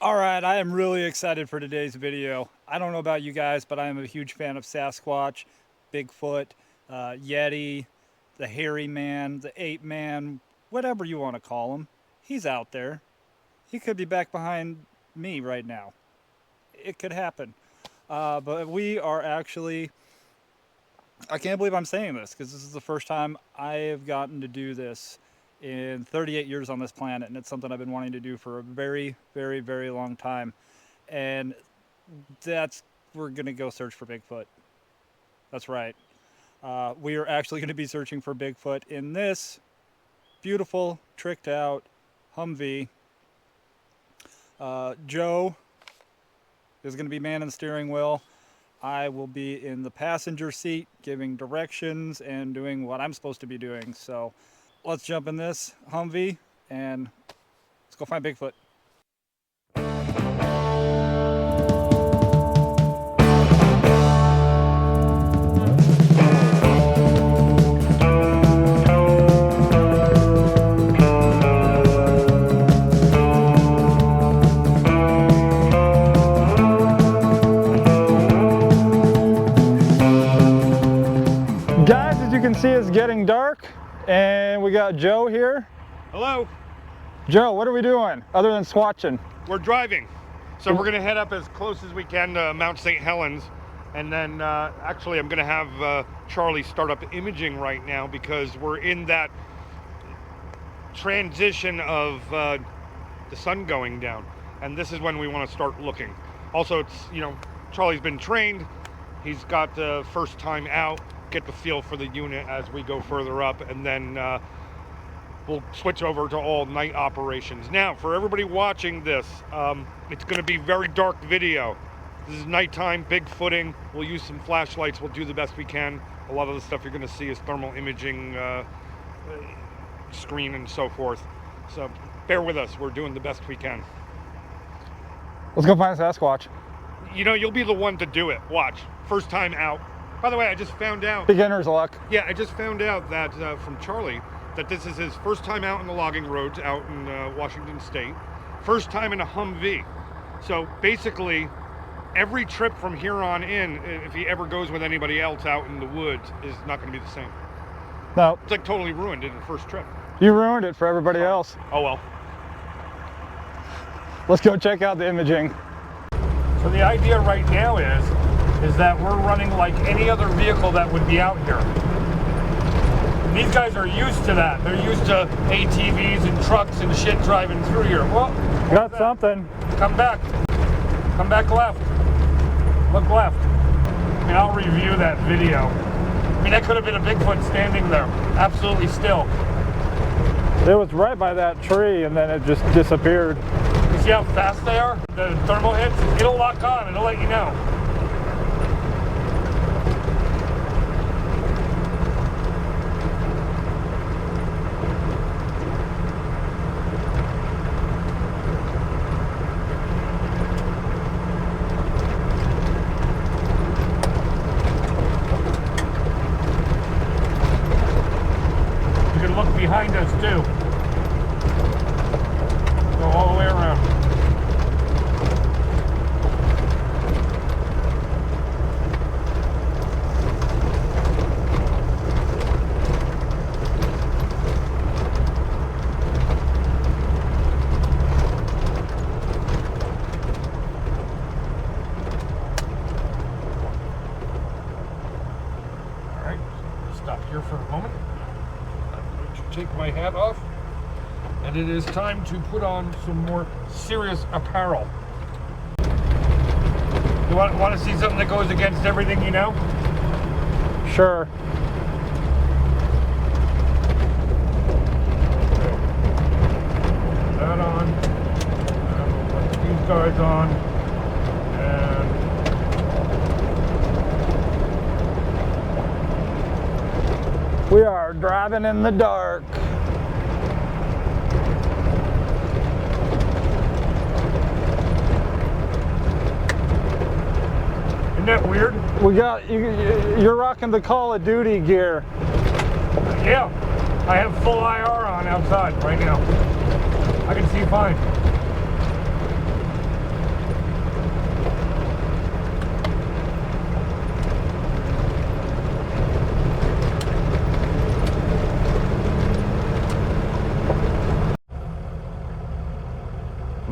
All right, I am really excited for today's video. I don't know about you guys, but I am a huge fan of Sasquatch, Bigfoot, Yeti, the hairy man, the ape man, whatever you want to call him. He's out there. He could be back behind me right now. It could happen. But we are actually, I can't believe I'm saying this because this is the first time I have gotten to do this in 38 years on this planet, and it's something I've been wanting to do for a very, very, very long time. And we're gonna go search for Bigfoot. That's right. We are actually gonna be searching for Bigfoot in this beautiful, tricked out Humvee. Joe is gonna be manning the steering wheel. I will be in the passenger seat giving directions and doing what I'm supposed to be doing. So let's jump in this Humvee and let's go find Bigfoot. Guys, as you can see, it's getting dark and we got Joe here. Hello. Joe, what are we doing other than Squatchin? We're driving. So we're going to head up as close as we can to Mount St. Helens. And then actually I'm going to have Charlie start up imaging right now because we're in that transition of the sun going down. And this is when we want to start looking. Also, it's, Charlie's been trained. He's got the first time out, get the feel for the unit as we go further up, and then we'll switch over to all night operations. Now, for everybody watching this, it's going to be very dark video. This is nighttime, bigfooting. We'll use some flashlights. We'll do the best we can. A lot of the stuff you're going to see is thermal imaging screen and so forth. So bear with us. We're doing the best we can. Let's go find Sasquatch. You'll be the one to do it. Watch. First time out. By the way, I just found out. Beginner's luck. Yeah, I just found out that from Charlie that this is his first time out in the logging roads out in Washington State. First time in a Humvee. So basically, every trip from here on in, if he ever goes with anybody else out in the woods, is not going to be the same. No. It's like totally ruined in the first trip. You ruined it for everybody else. Oh well. Let's go check out the imaging. So the idea right now is that we're running like any other vehicle that would be out here. These guys are used to that. They're used to ATVs and trucks and shit driving through here. Well, got something. Come back. Come back left. Look left. I mean, I'll review that video. I mean, that could have been a Bigfoot standing there, absolutely still. It was right by that tree and then it just disappeared. You see how fast they are? The thermal hits, it'll lock on, it'll let you know. Look behind us too. Go all the way around. All right, stop here for a moment. Take my hat off, and it is time to put on some more serious apparel. You want to see something that goes against everything you know? Sure. That on. And we'll put these guys on. We are driving in the dark. Isn't that weird? We got you're rocking the Call of Duty gear. Yeah, I have full IR on outside right now. I can see fine.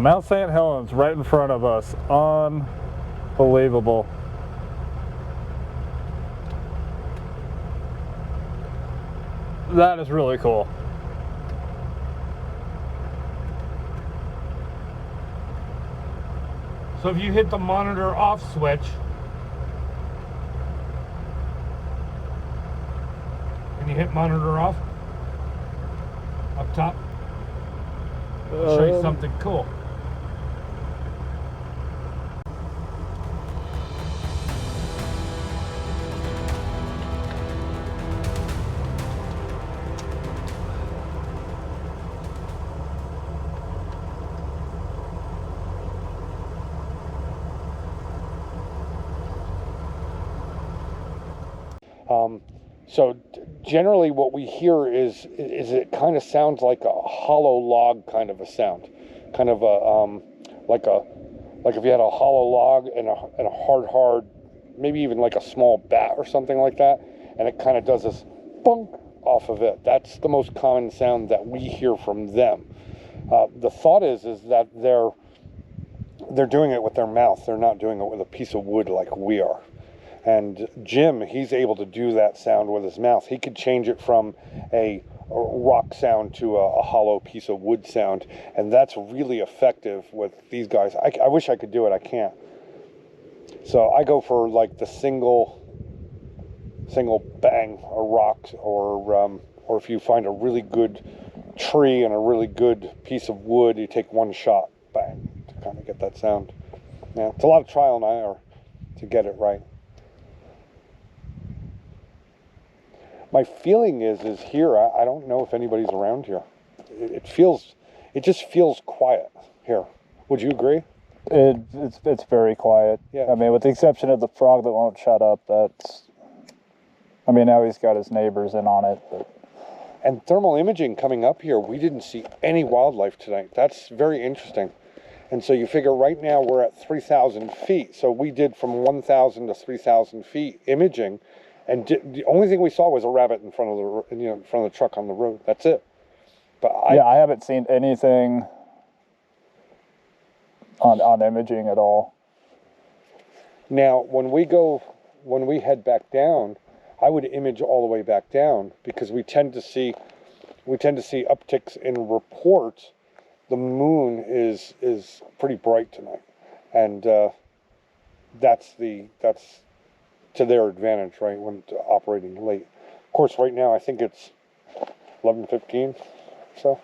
Mount St. Helens right in front of us. Unbelievable. That is really cool. So if you hit the monitor off switch, and you hit monitor off, up top, I'll show you something cool. So generally what we hear is it kind of sounds like a hollow log kind of a sound. Kind of like if you had a hollow log and a hard, maybe even like a small bat or something like that, and it kind of does this bunk off of it. That's the most common sound that we hear from them. The thought is that they're doing it with their mouth. They're not doing it with a piece of wood like we are. And Jim, he's able to do that sound with his mouth. He could change it from a rock sound to a hollow piece of wood sound, and that's really effective with these guys. I wish I could do it. I can't. So I go for like the single bang a rock, or if you find a really good tree and a really good piece of wood, you take one shot, bang, to kind of get that sound. Yeah, it's a lot of trial and error to get it right. My feeling is here, I don't know if anybody's around here. It just feels quiet here. Would you agree? It's very quiet. Yeah. I mean, with the exception of the frog that won't shut up, I mean, now he's got his neighbors in on it. But. And thermal imaging coming up here, we didn't see any wildlife tonight. That's very interesting. And so you figure right now we're at 3,000 feet. So we did from 1,000 to 3,000 feet imaging. And the only thing we saw was a rabbit in front of the truck on the road. That's it. But I haven't seen anything on imaging at all. Now, when we head back down, I would image all the way back down because we tend to see upticks in reports. The moon is pretty bright tonight, and that's to their advantage, right, when it's operating late. Of course, right now, I think it's 11:15, so.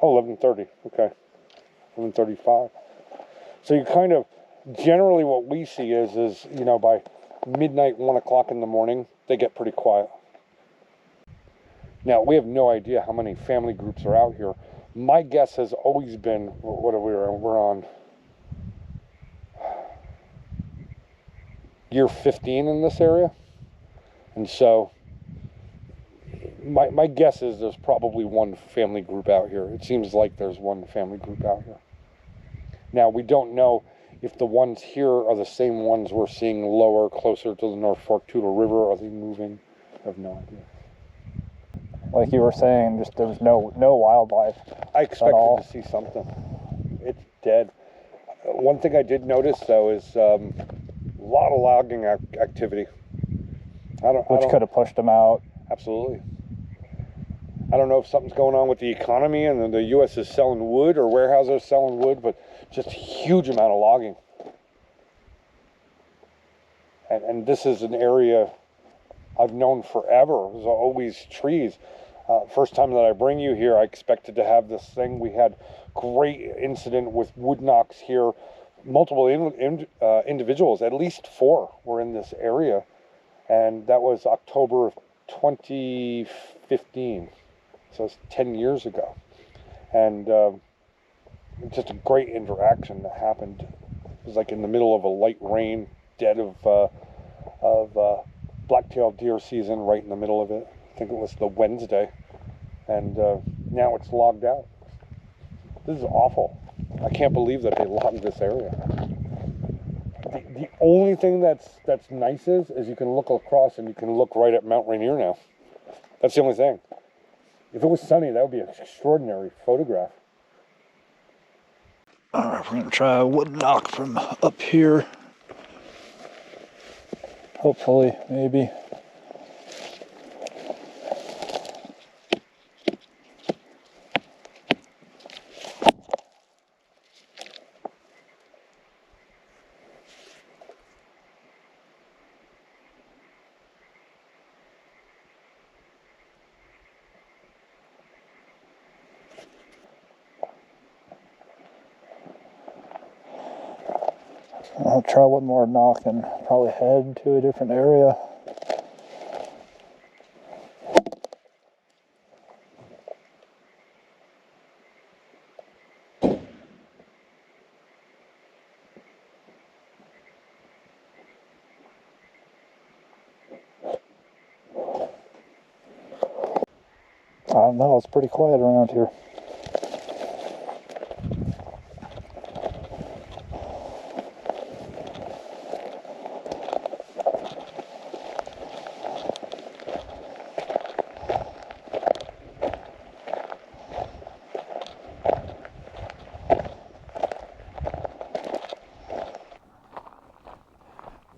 Oh, 11:30, okay. 11:35. So you kind of, generally what we see is by midnight, 1 o'clock in the morning, they get pretty quiet. Now, we have no idea how many family groups are out here. My guess has always been, we're on year 15 in this area, and so my guess is there's probably one family group out here. It seems like there's one family group out here. Now, we don't know if the ones here are the same ones we're seeing lower, closer to the North Fork Toutle River. Are they moving? I have no idea. Like you were saying, just there was no wildlife. I expected to see something. It's dead. One thing I did notice though is a lot of logging activity. Which could have pushed them out. Absolutely. I don't know if something's going on with the economy and the U.S. is selling wood or warehouses are selling wood, but just a huge amount of logging. And this is an area I've known forever. There's always trees. First time that I bring you here, I expected to have this thing. We had great incident with wood knocks here. Multiple individuals, at least 4, were in this area. And that was October of 2015. So it's 10 years ago. And just a great interaction that happened. It was like in the middle of a light rain, dead of black-tailed deer season, right in the middle of it. I think it was the Wednesday. And now it's logged out. This is awful. I can't believe that they logged this area. The only thing that's nice is you can look across and you can look right at Mount Rainier now. That's the only thing. If it was sunny, that would be an extraordinary photograph. Alright, we're gonna try a wood knock from up here. Hopefully, maybe. I'll try one more knock and probably head to a different area. I don't know, it's pretty quiet around here.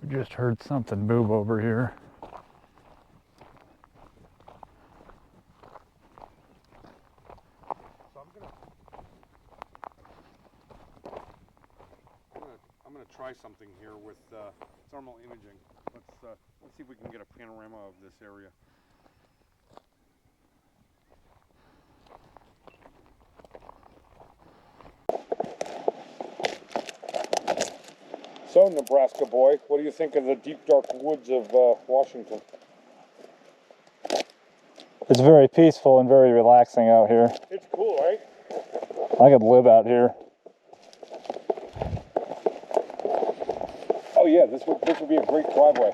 We just heard something move over here. I'm gonna try something here with thermal imaging. Let's see if we can get a panorama of this area. So, Nebraska boy, what do you think of the deep dark woods of Washington? It's very peaceful and very relaxing out here. It's cool, right? I could live out here. Oh yeah, this would be a great driveway,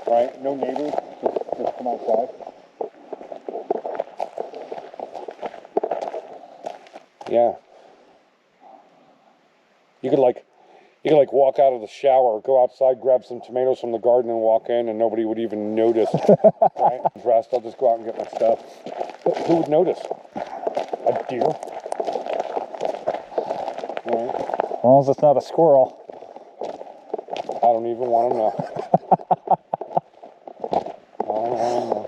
right? No neighbors, just come outside. Yeah. You could like walk out of the shower, go outside, grab some tomatoes from the garden, and walk in, and nobody would even notice. Right? Dressed, I'll just go out and get my stuff. Who would notice? A deer? Right? As long as it's not a squirrel. I don't even want to know. I don't want to know.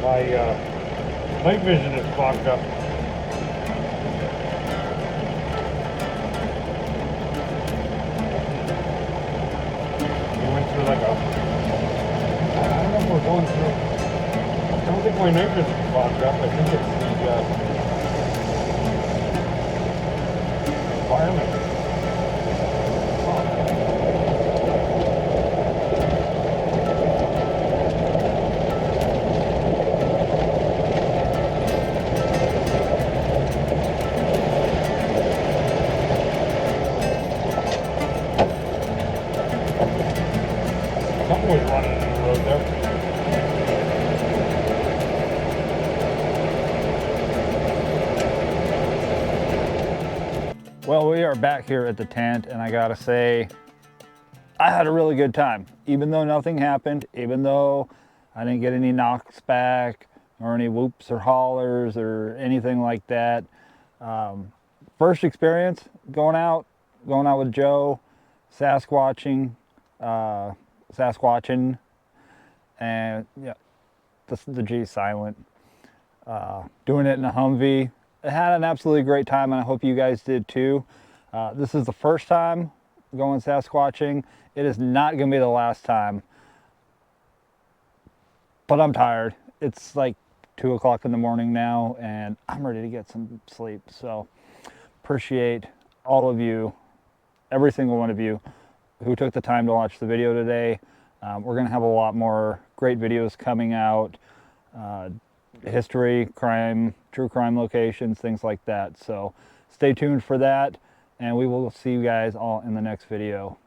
My night vision is fogged up. We went through like a... I don't know if we're going through... I don't think my night vision is fogged up. I think it's the environment. Something was running in the road there. Well, we are back here at the tent, and I gotta say, I had a really good time. Even though nothing happened, even though I didn't get any knocks back, or any whoops or hollers or anything like that. First experience going out with Joe, Sasquatching, and yeah, the G is silent. Doing it in a Humvee. I had an absolutely great time, and I hope you guys did too. This is the first time going Sasquatching. It is not going to be the last time. But I'm tired. It's like 2 o'clock in the morning now, and I'm ready to get some sleep. So appreciate all of you, every single one of you who took the time to watch the video today. We're going to have a lot more great videos coming out. History, crime, true crime locations, things like that. So stay tuned for that, and we will see you guys all in the next video.